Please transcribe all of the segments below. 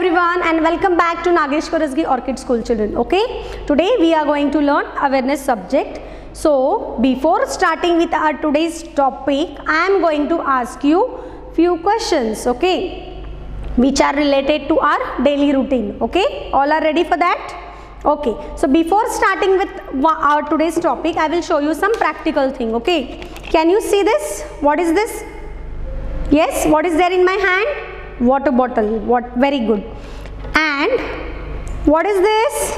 everyone and welcome back to Nagesh Korasgi Orchid School children. Okay, today we are going to learn awareness subject. So before starting with our today's topic, I am going to ask you few questions, okay, which are related to our daily routine. Okay, all are ready for that? Okay, so before starting with our today's topic, I will show you some practical thing. Okay, can you see this? What is this? Yes, what is there in my hand? Water bottle. What? Very good. And what is this?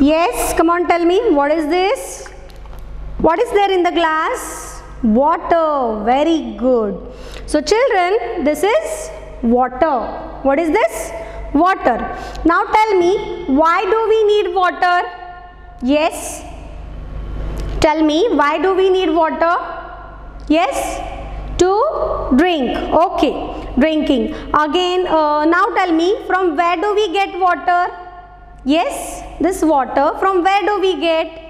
Yes, come on, tell me, what is this? What is there in the glass? Water. Very good. So children, this is water. What is this? Water. Now tell me, why do we need water? Yes, tell me, why do we need water? Yes, to drink. Okay, drinking. Again, now tell me, from where do we get water? Yes, this water, from where do we get?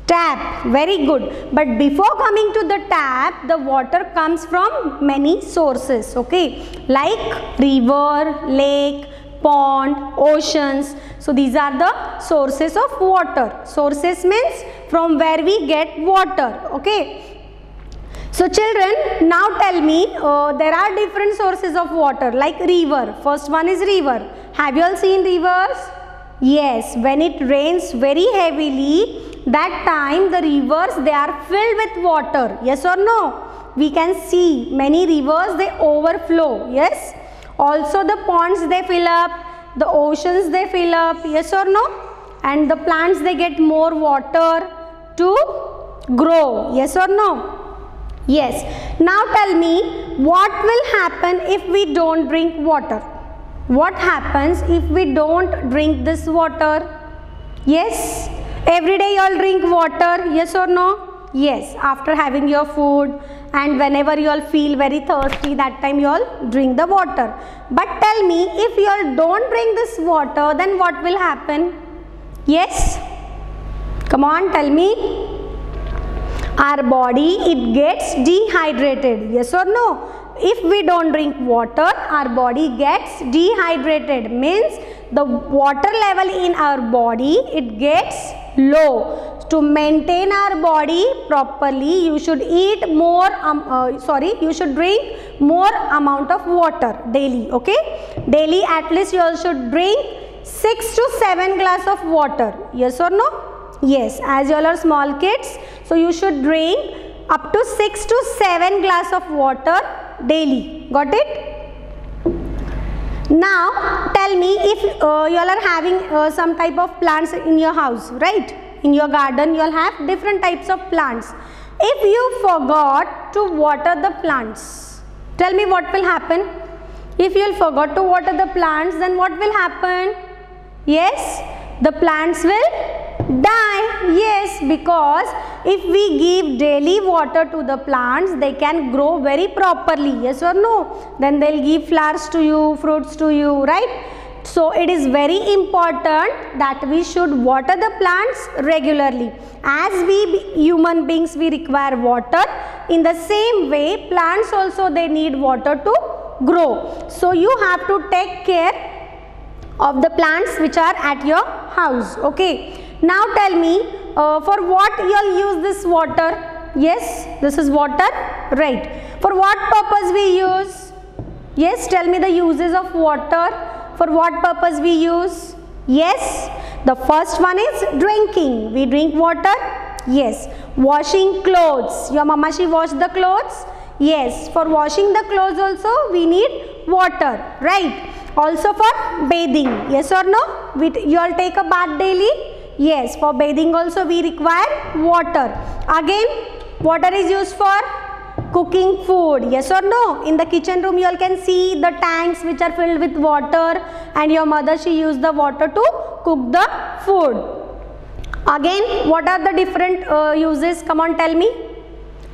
Tap. Very good. But before coming to the tap, the water comes from many sources. Okay, like river, lake, pond, oceans. So these are the sources of water. Sources means from where we get water. Okay. So children, now tell me, there are different sources of water like river. First one is river. Have you all seen rivers? Yes, when it rains very heavily, that time the rivers, they are filled with water. Yes or no? We can see many rivers, they overflow. Yes. Also the ponds, they fill up. The oceans, they fill up. Yes or no? And the plants, they get more water to grow. Yes or no? Yes. Now tell me, what will happen if we don't drink water? What happens if we don't drink this water? Yes. Every day you all drink water. Yes or no? Yes. After having your food and whenever you all feel very thirsty, that time you all drink the water. But tell me, if you all don't drink this water, then what will happen? Yes. Come on, tell me. Our body, it gets dehydrated. Yes or no? If we don't drink water, our body gets dehydrated. Means the water level in our body, it gets low. To maintain our body properly, you should eat more, you should drink more amount of water daily. Okay? Daily at least you all should drink 6 to 7 glass of water. Yes or no? Yes, as you all are small kids, so you should drink up to 6 to 7 glass of water daily. Got it? Now tell me, if you all are having some type of plants in your house, right? In your garden you all have different types of plants. If you forgot to water the plants, tell me what will happen? If you all forgot to water the plants, then what will happen? Yes, the plants will die. Yes, because if we give daily water to the plants, they can grow very properly. Yes or no? Then they'll give flowers to you, fruits to you, right? So it is very important that we should water the plants regularly. As we human beings, we require water. In the same way, plants also, they need water to grow. So you have to take care of the plants which are at your house. Okay. Now tell me, for what you all use this water? Yes, this is water, right. For what purpose we use? Yes, tell me the uses of water. For what purpose we use? Yes, the first one is drinking. We drink water. Yes. Washing clothes. Your mama, she washed the clothes. Yes, for washing the clothes also we need water, right. Also for bathing. Yes or no? You all take a bath daily. Yes, for bathing also we require water. Again, water is used for cooking food. Yes or no? In the kitchen room you all can see the tanks which are filled with water, and your mother, she used the water to cook the food. Again, what are the different uses? Come on, tell me.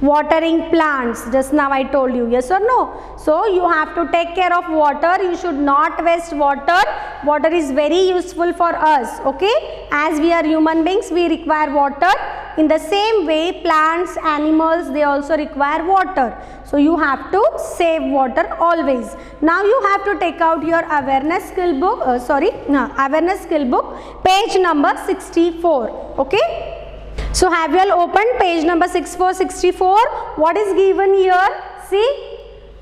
Watering plants, just now I told you. Yes or no? So you have to take care of water. You should not waste water. Water is very useful for us. Okay, as we are human beings, we require water In the same way, plants, animals, they also require water. So you have to save water always. Now you have to take out your awareness skill book, awareness skill book, page number 64. Okay. So have you all opened page number 64? What is given here? See.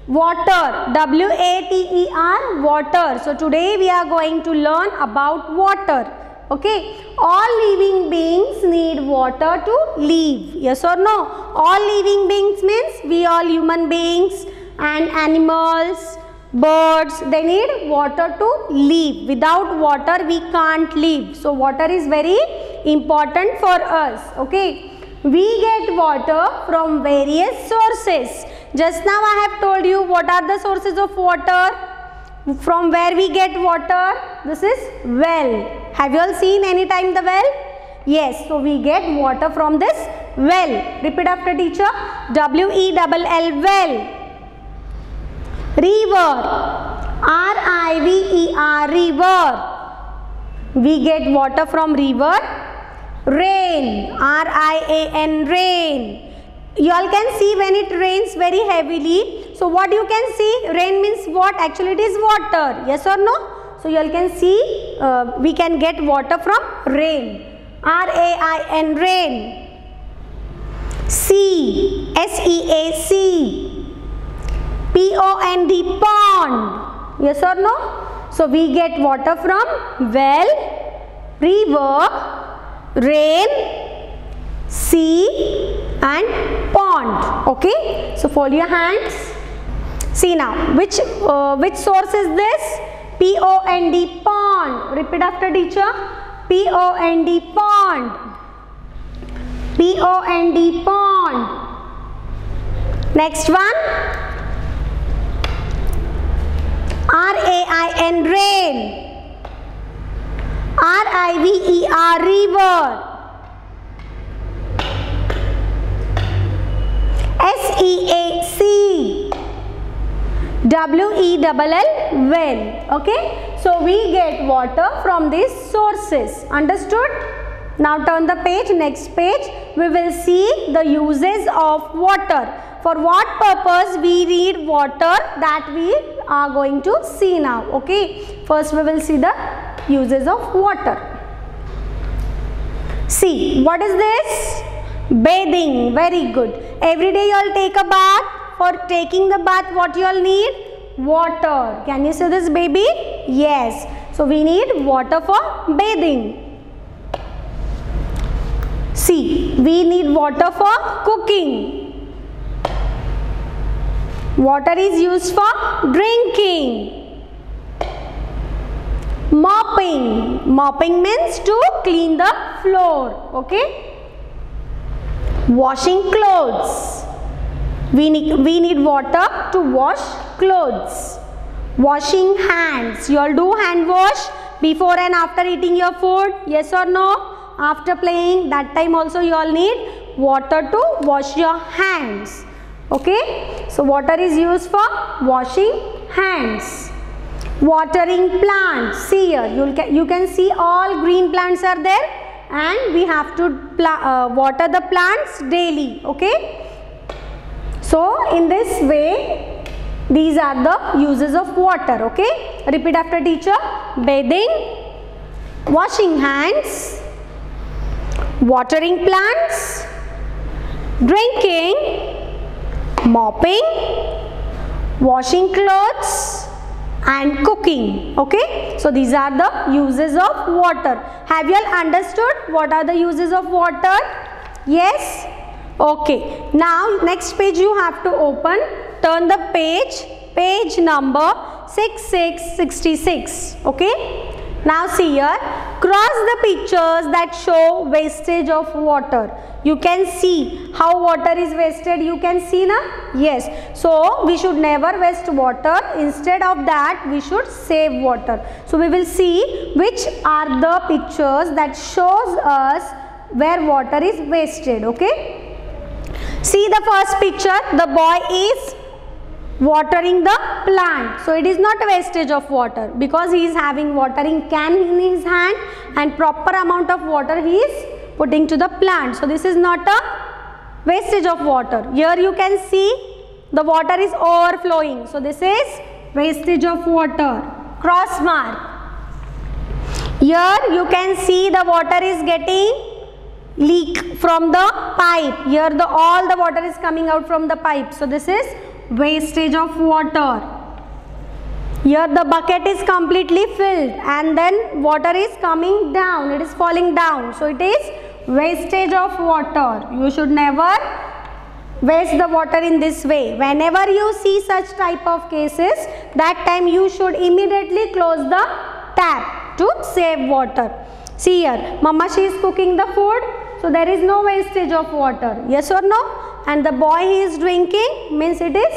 Water, W-A-T-E-R, water. So today we are going to learn about water. Okay, all living beings need water to live. Yes or no? All living beings means we all human beings and animals, birds, they need water to live. Without water we can't live. So water is very important for us. Okay. We get water from various sources. Just now I have told you what are the sources of water. From where we get water? This is well. Have you all seen any time the well? Yes. So we get water from this well. Repeat after teacher. W-E-L-L, well. River. R-I-V-E-R, river. We get water from river. Rain, R-I-A-N, rain. You all can see when it rains very heavily. So what you can see? Rain means what? Actually it is water. Yes or no? So you all can see we can get water from rain. R-A-I-N, rain. Sea, S-E-A, P-O-N-D, pond. Yes or no? So we get water from well, river, rain, sea and pond. Okay. So fold your hands. See now, which source is this? P-O-N-D, pond. Repeat after teacher. P-O-N-D, pond. P-O-N-D, pond. Next one. R-A-I-N, rain. R-I-V-E-R, river. S-E-A-C, W-E-L-L, well. Okay. So we get water from these sources. Understood? Now turn the page. Next page. We will see the uses of water. For what purpose we need water, that we are going to see now. Okay. First we will see the uses of water. See, what is this? Bathing. Very good. Every day you all take a bath. For taking the bath, what you all need? Water. Can you see this baby? Yes. So we need water for bathing. See, we need water for cooking. Water is used for drinking. Mopping. Mopping means to clean the floor. Okay. Washing clothes. We need water to wash clothes. Washing hands. You all do hand wash before and after eating your food. Yes or no? After playing, that time also you all need water to wash your hands. Okay. So water is used for washing hands. Watering plants. See here, you can see all green plants are there, and we have to water the plants daily. Okay. So in this way, these are the uses of water. Okay. Repeat after teacher. Bathing, washing hands, watering plants, drinking, mopping, washing clothes and cooking. Okay. So these are the uses of water. Have you all understood what are the uses of water? Yes. Okay. Now next page you have to open. Turn the page number 6666. Okay. Now see here, cross the pictures that show wastage of water. You can see how water is wasted. You can see now? Yes. So we should never waste water. Instead of that, we should save water. So we will see which are the pictures that shows us where water is wasted. Okay. See the first picture. The boy is watering the plant. So it is not a wastage of water because he is having watering can in his hand and proper amount of water he is putting to the plant. So this is not a wastage of water. Here you can see the water is overflowing. So this is wastage of water. Cross mark. Here you can see the water is getting leak from the pipe. Here all the water is coming out from the pipe. So this is wastage of water. Here the bucket is completely filled and then water is coming down. It is falling down. So it is wastage of water. You should never waste the water in this way. Whenever you see such type of cases, that time you should immediately close the tap to save water. See here, Mama, she is cooking the food. So there is no wastage of water. Yes or no? And the boy he is drinking, means it is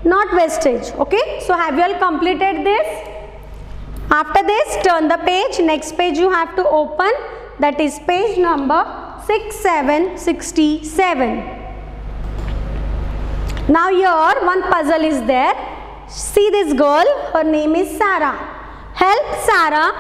not wastage. Okay. So have you all completed this? After this, turn the page. Next page you have to open. That is page number 6767. Now here one puzzle is there. See this girl. Her name is Sarah. Help Sarah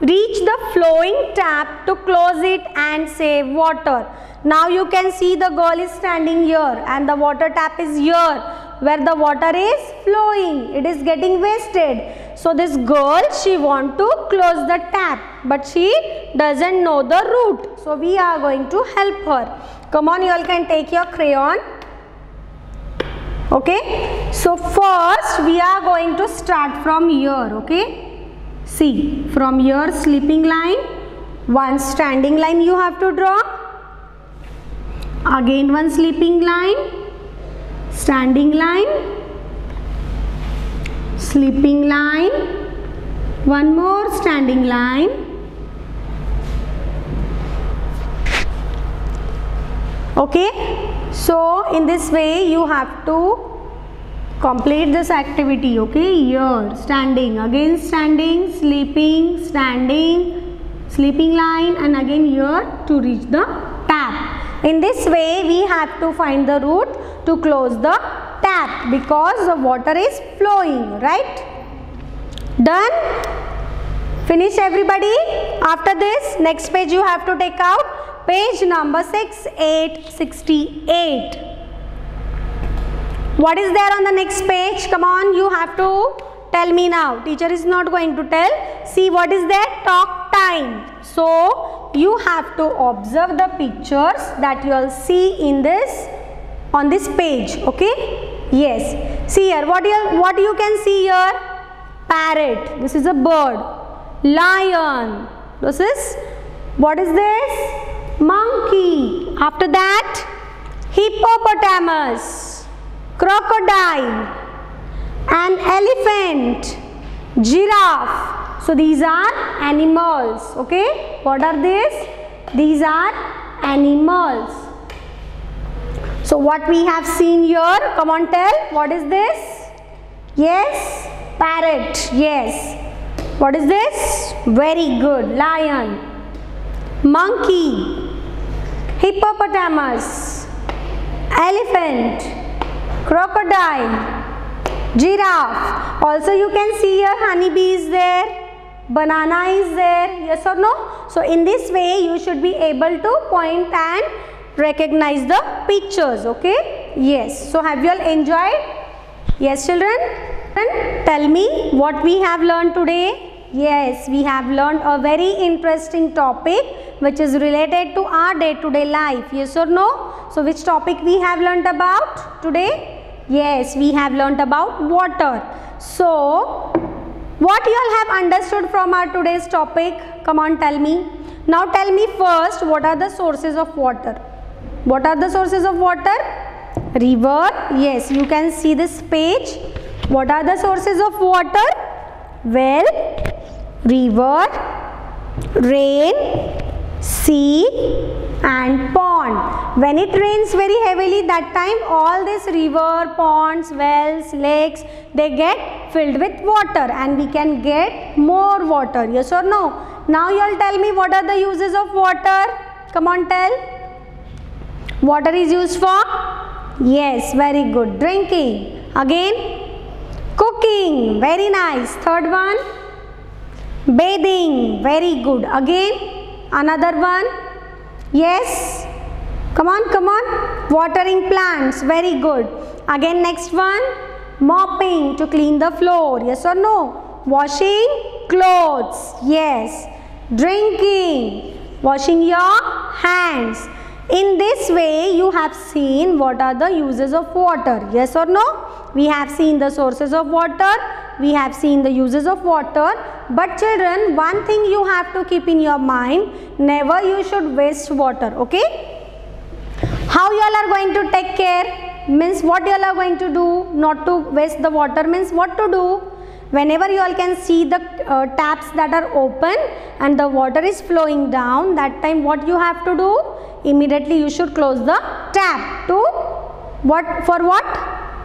reach the flowing tap to close it and save water. Now you can see the girl is standing here and the water tap is here where the water is flowing. It is getting wasted. So this girl, she want to close the tap but she doesn't know the route. So we are going to help her. Come on, you all can take your crayon. Okay. So first we are going to start from here. Okay. See, from your sleeping line, one standing line you have to draw. Again one sleeping line, standing line, sleeping line, one more standing line. Okay, so in this way you have to complete this activity. Okay, here standing, again standing, sleeping, standing, sleeping line, and again here to reach the tap. In this way we have to find the route to close the tap because the water is flowing, right? Done? Finish everybody? After this, next page you have to take out page number 6868. What is there on the next page? Come on, you have to tell me now. Teacher is not going to tell. See what is there? Talk time. So you have to observe the pictures that you will see in this on this page. Okay? Yes. See here. What you can see here? Parrot. This is a bird. Lion. This is, what is this? Monkey. After that, hippopotamus. Crocodile, an elephant, giraffe. So these are animals. Okay, what are these? These are animals. So what we have seen here, come on tell, what is this? Yes, parrot. Yes. What is this? Very good. Lion, monkey, hippopotamus, elephant, crocodile, giraffe. Also you can see here honeybee is there, banana is there. Yes or no? So in this way you should be able to point and recognize the pictures. Okay? Yes. So have you all enjoyed? Yes children? Tell me what we have learned today. Yes, we have learned a very interesting topic which is related to our day-to-day life. Yes or no? So which topic we have learned about today? Yes, we have learnt about water. So what you all have understood from our today's topic? Come on, tell me. Now tell me first, what are the sources of water? What are the sources of water? River. Yes, you can see this page. What are the sources of water? Well, river, rain, sea and pond. When it rains very heavily, that time all this river, ponds, wells, lakes, they get filled with water and we can get more water. Yes or no? Now you all tell me, what are the uses of water? Come on, tell. Water is used for? Yes, very good. Drinking. Again, cooking. Very nice. Third one, bathing. Very good. Again, another one, Yes. Come on, come on. Watering plants. Very good. Again, next one. Mopping to clean the floor. Yes or no? Washing clothes. Yes. Drinking. Washing your hands. In this way, you have seen what are the uses of water. Yes or no? We have seen the sources of water. We have seen the uses of water. But children, one thing you have to keep in your mind, never you should waste water. Okay? How you all are going to take care? Means what you all are going to do not to waste the water, means what to do? Whenever you all can see the taps that are open and the water is flowing down, that time what you have to do? Immediately you should close the tap to what? For what?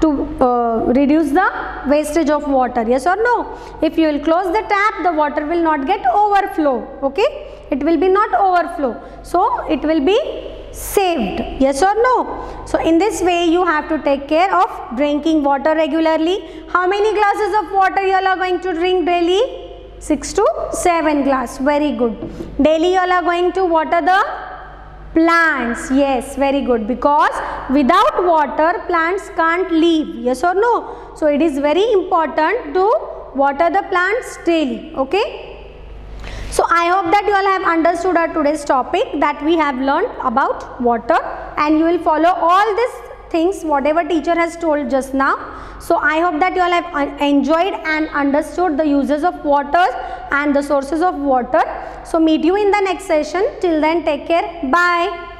To reduce the wastage of water. Yes or no? If you will close the tap, the water will not get overflow. Okay? It will be not overflow. So it will be saved. Yes or no? So in this way you have to take care of drinking water regularly. How many glasses of water you all are going to drink daily? 6 to 7 glass. Very good. Daily you all are going to water the plants. Yes, very good, because without water plants can't live. Yes or no? So it is very important to water the plants daily. Okay? So I hope that you all have understood our today's topic, that we have learned about water, and you will follow all these things whatever teacher has told just now. So I hope that you all have enjoyed and understood the uses of water and the sources of water. So meet you in the next session. Till then, take care. Bye.